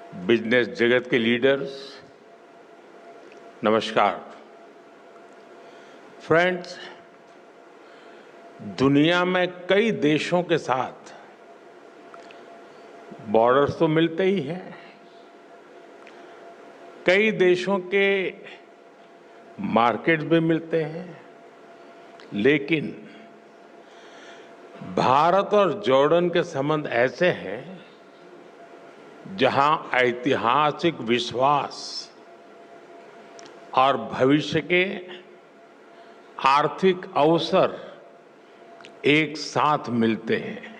Business जगत के leaders, नमस्कार। फ्रेंड्स, दुनिया में कई देशों के साथ बॉर्डर्स तो मिलते ही हैं। कई देशों के मार्केट्स भी मिलते हैं, लेकिन भारत और जॉर्डन के संबंध ऐसे हैं जहां ऐतिहासिक विश्वास और भविष्य के आर्थिक अवसर एक साथ मिलते हैं।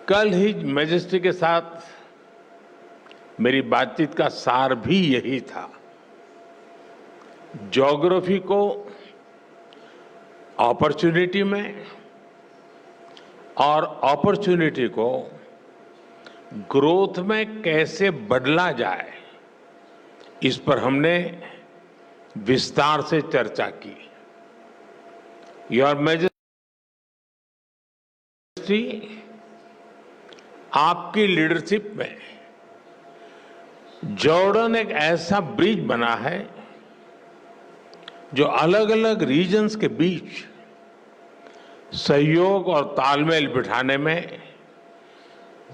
कल ही मैजेस्टी के साथ मेरी बातचीत का सार भी यही था। ज्योग्राफी को अपॉर्चुनिटी में और अपॉर्चुनिटी को ग्रोथ में कैसे बदला जाए, इस पर हमने विस्तार से चर्चा की। योर मैजेस्टी, आपकी लीडरशिप में जॉर्डन एक ऐसा ब्रिज बना है जो अलग अलग रीजन्स के बीच सहयोग और तालमेल बिठाने में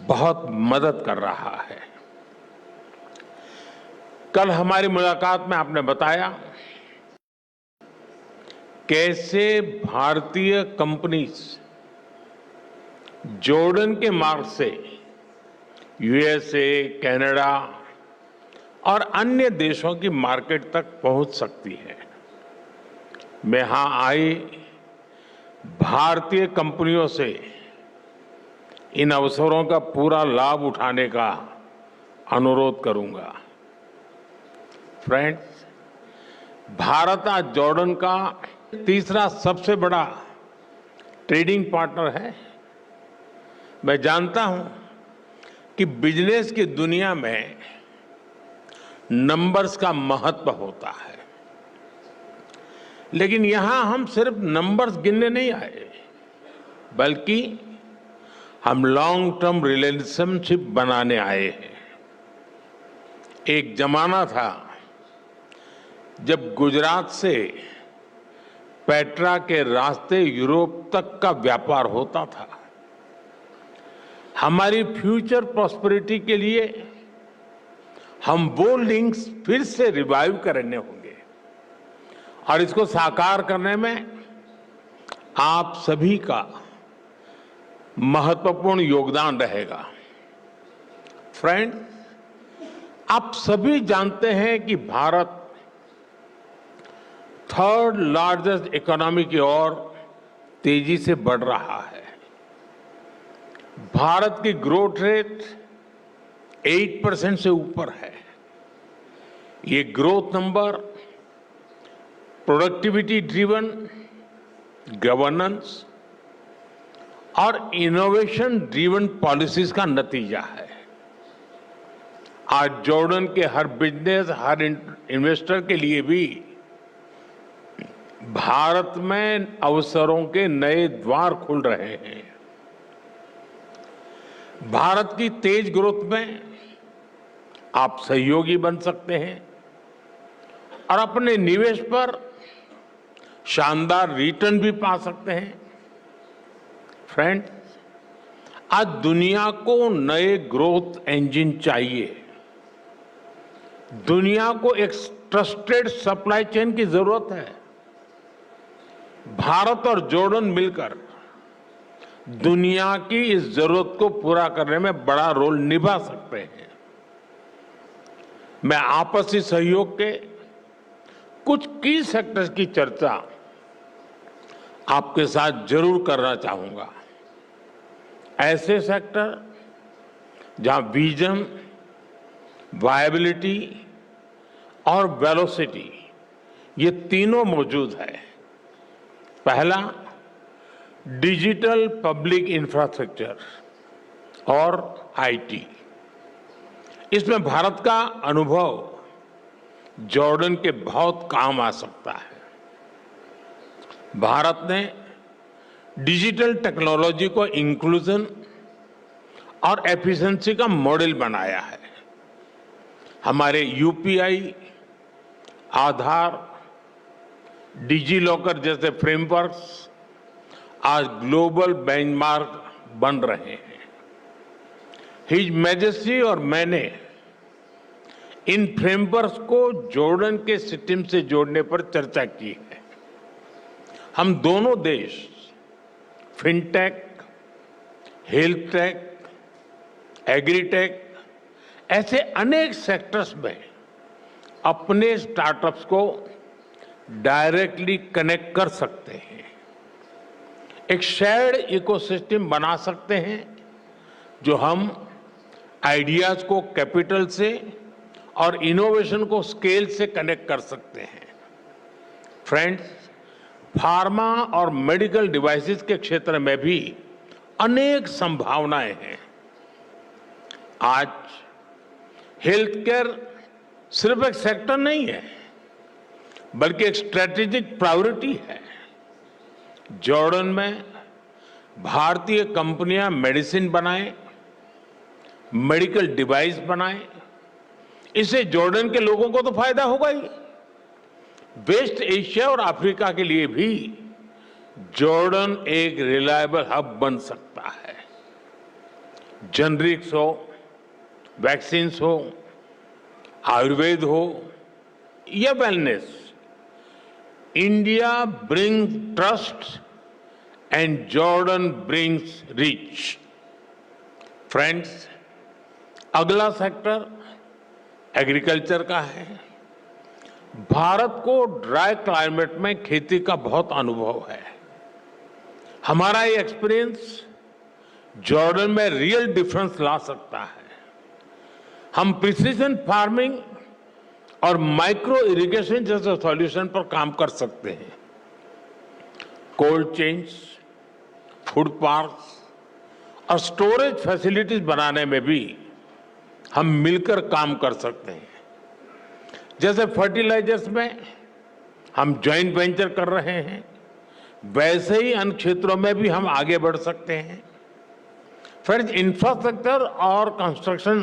बहुत मदद कर रहा है। कल हमारी मुलाकात में आपने बताया कैसे भारतीय कंपनीज जॉर्डन के मार्ग से यूएसए, कनाडा और अन्य देशों की मार्केट तक पहुंच सकती है। मैं यहां आई भारतीय कंपनियों से इन अवसरों का पूरा लाभ उठाने का अनुरोध करूंगा। फ्रेंड्स, भारत आज जॉर्डन का तीसरा सबसे बड़ा ट्रेडिंग पार्टनर है। मैं जानता हूं कि बिजनेस की दुनिया में नंबर्स का महत्व होता है, लेकिन यहां हम सिर्फ नंबर्स गिनने नहीं आए, बल्कि हम लॉन्ग टर्म रिलेशनशिप बनाने आए हैं। एक जमाना था जब गुजरात से पेट्रा के रास्ते यूरोप तक का व्यापार होता था। हमारी फ्यूचर प्रॉस्पेरिटी के लिए हम वो लिंक्स फिर से रिवाइव करने होंगे और इसको साकार करने में आप सभी का महत्वपूर्ण योगदान रहेगा। फ्रेंड, आप सभी जानते हैं कि भारत थर्ड लार्जेस्ट इकोनॉमी की ओर तेजी से बढ़ रहा है। भारत की ग्रोथ रेट 8% से ऊपर है। ये growth number productivity driven, governance और इनोवेशन ड्रिवन पॉलिसीज का नतीजा है। आज जॉर्डन के हर बिजनेस, हर इन्वेस्टर के लिए भी भारत में अवसरों के नए द्वार खुल रहे हैं। भारत की तेज ग्रोथ में आप सहयोगी बन सकते हैं और अपने निवेश पर शानदार रिटर्न भी पा सकते हैं। फ्रेंड, आज दुनिया को नए ग्रोथ इंजन चाहिए। दुनिया को एक ट्रस्टेड सप्लाई चेन की जरूरत है। भारत और जॉर्डन मिलकर दुनिया की इस जरूरत को पूरा करने में बड़ा रोल निभा सकते हैं। मैं आपसी सहयोग के कुछ की सेक्टर्स की चर्चा आपके साथ जरूर करना चाहूंगा। ऐसे सेक्टर जहां विजन, वायबिलिटी और वेलोसिटी, ये तीनों मौजूद है। पहला, डिजिटल पब्लिक इंफ्रास्ट्रक्चर और आईटी। इसमें भारत का अनुभव जॉर्डन के बहुत काम आ सकता है। भारत ने डिजिटल टेक्नोलॉजी को इंक्लूजन और एफिशिएंसी का मॉडल बनाया है। हमारे यूपीआई, आधार, डिजी लॉकर जैसे फ्रेमवर्क्स आज ग्लोबल बेंचमार्क बन रहे हैं। हिज मैजेस्टी और मैंने इन फ्रेमवर्क्स को जॉर्डन के सिस्टम से जोड़ने पर चर्चा की है। हम दोनों देश फिनटेक, हेल्थ टेक, एग्रीटेक ऐसे अनेक सेक्टर्स में अपने स्टार्टअप्स को डायरेक्टली कनेक्ट कर सकते हैं। एक शेयर्ड इकोसिस्टम बना सकते हैं जो हम आइडियाज को कैपिटल से और इनोवेशन को स्केल से कनेक्ट कर सकते हैं। फ्रेंड्स, फार्मा और मेडिकल डिवाइसेस के क्षेत्र में भी अनेक संभावनाएं हैं। आज हेल्थ केयर सिर्फ एक सेक्टर नहीं है, बल्कि एक स्ट्रेटेजिक प्रायोरिटी है। जॉर्डन में भारतीय कंपनियां मेडिसिन बनाएं, मेडिकल डिवाइस बनाएं, इससे जॉर्डन के लोगों को तो फायदा होगा ही। वेस्ट एशिया और अफ्रीका के लिए भी जॉर्डन एक रिलायबल हब बन सकता है। जेनरिक्स हो, वैक्सीन्स हो, आयुर्वेद हो या wellness, India brings trust and Jordan brings reach. Friends, अगला सेक्टर एग्रीकल्चर का है। भारत को ड्राई क्लाइमेट में खेती का बहुत अनुभव है। हमारा ये एक्सपीरियंस जॉर्डन में रियल डिफरेंस ला सकता है। हम प्रिसीजन फार्मिंग और माइक्रो इरिगेशन जैसे सॉल्यूशन पर काम कर सकते हैं। कोल्ड चेन्स, फूड पार्क्स और स्टोरेज फैसिलिटीज बनाने में भी हम मिलकर काम कर सकते हैं। जैसे फर्टिलाइजर्स में हम जॉइंट वेंचर कर रहे हैं, वैसे ही अन्य क्षेत्रों में भी हम आगे बढ़ सकते हैं। फ्रेंड्स, इंफ्रास्ट्रक्चर और कंस्ट्रक्शन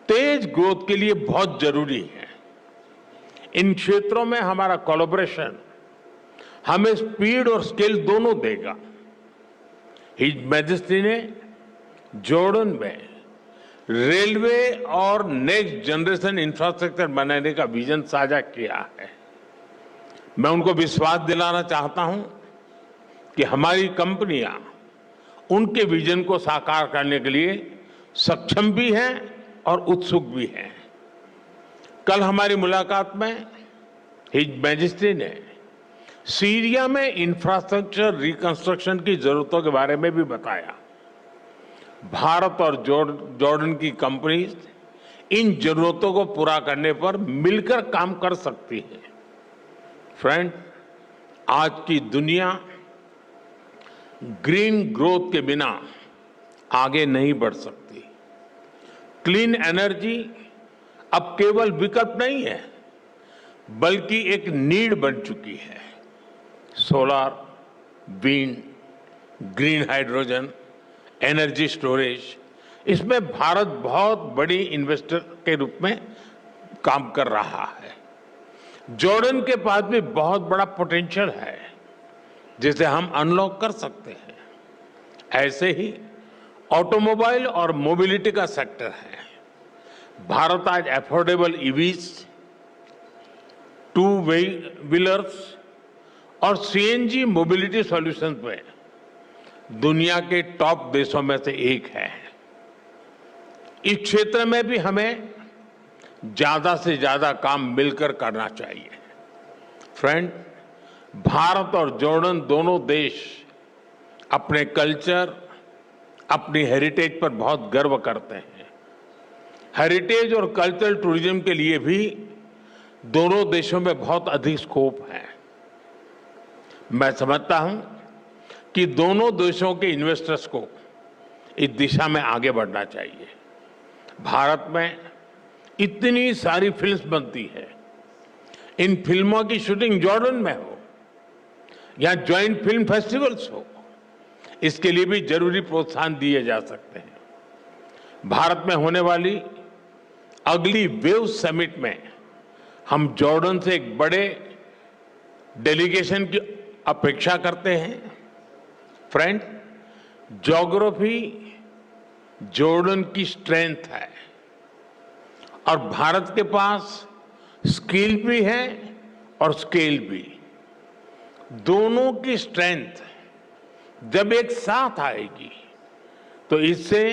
तेज ग्रोथ के लिए बहुत जरूरी है। इन क्षेत्रों में हमारा कोलैबोरेशन हमें स्पीड और स्केल दोनों देगा। हिज मैजेस्टी ने जॉर्डन में रेलवे और नेक्स्ट जनरेशन इंफ्रास्ट्रक्चर बनाने का विजन साझा किया है। मैं उनको विश्वास दिलाना चाहता हूं कि हमारी कंपनियां उनके विजन को साकार करने के लिए सक्षम भी हैं और उत्सुक भी हैं। कल हमारी मुलाकात में हिज मैजेस्टी ने सीरिया में इंफ्रास्ट्रक्चर रिकंस्ट्रक्शन की जरूरतों के बारे में भी बताया। भारत और जॉर्डन की कंपनीज इन जरूरतों को पूरा करने पर मिलकर काम कर सकती है। फ्रेंड, आज की दुनिया ग्रीन ग्रोथ के बिना आगे नहीं बढ़ सकती। क्लीन एनर्जी अब केवल विकल्प नहीं है, बल्कि एक नीड बन चुकी है। Solar, wind, green hydrogen, energy storage, इसमें भारत बहुत बड़ी इन्वेस्टर के रूप में काम कर रहा है। जॉर्डन के पास भी बहुत बड़ा पोटेंशियल है जिसे हम अनलॉक कर सकते हैं। ऐसे ही ऑटोमोबाइल और मोबिलिटी का सेक्टर है। भारत आज अफोर्डेबल ईवीज, टू व्हीलर्स और सीएनजी मोबिलिटी सॉल्यूशंस में दुनिया के टॉप देशों में से एक है। इस क्षेत्र में भी हमें ज्यादा से ज्यादा काम मिलकर करना चाहिए। फ्रेंड, भारत और जॉर्डन दोनों देश अपने कल्चर, अपनी हेरिटेज पर बहुत गर्व करते हैं। हेरिटेज और कल्चरल टूरिज्म के लिए भी दोनों देशों में बहुत अधिक स्कोप है। मैं समझता हूं कि दोनों देशों के इन्वेस्टर्स को इस दिशा में आगे बढ़ना चाहिए। भारत में इतनी सारी फिल्म्स बनती है, इन फिल्मों की शूटिंग जॉर्डन में हो या ज्वाइंट फिल्म फेस्टिवल्स हो, इसके लिए भी जरूरी प्रोत्साहन दिए जा सकते हैं। भारत में होने वाली अगली वेव समिट में हम जॉर्डन से एक बड़े डेलीगेशन की अपेक्षा करते हैं। फ्रेंड, ज्योग्राफी जॉर्डन की स्ट्रेंथ है और भारत के पास स्किल भी है और स्केल भी। दोनों की स्ट्रेंथ जब एक साथ आएगी तो इससे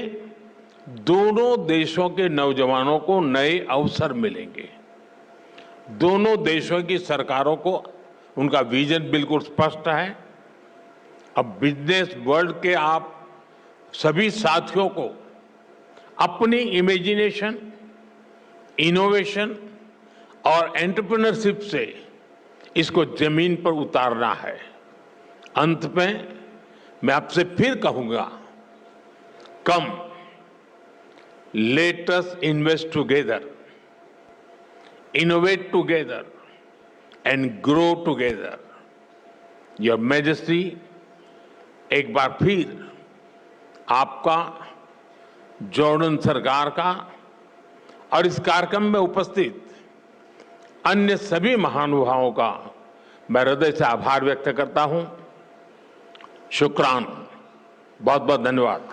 दोनों देशों के नौजवानों को नए अवसर मिलेंगे। दोनों देशों की सरकारों को उनका विजन बिल्कुल स्पष्ट है। अब बिजनेस वर्ल्ड के आप सभी साथियों को अपनी इमेजिनेशन, इनोवेशन और एंटरप्रेन्योरशिप से इसको जमीन पर उतारना है। अंत में मैं आपसे फिर कहूंगा, come let us invest together, innovate together and grow together. Your majesty, एक बार फिर आपका, जॉर्डन सरकार का और इस कार्यक्रम में उपस्थित अन्य सभी महानुभावों का मैं हृदय से आभार व्यक्त करता हूं। शुक्रान, बहुत बहुत धन्यवाद।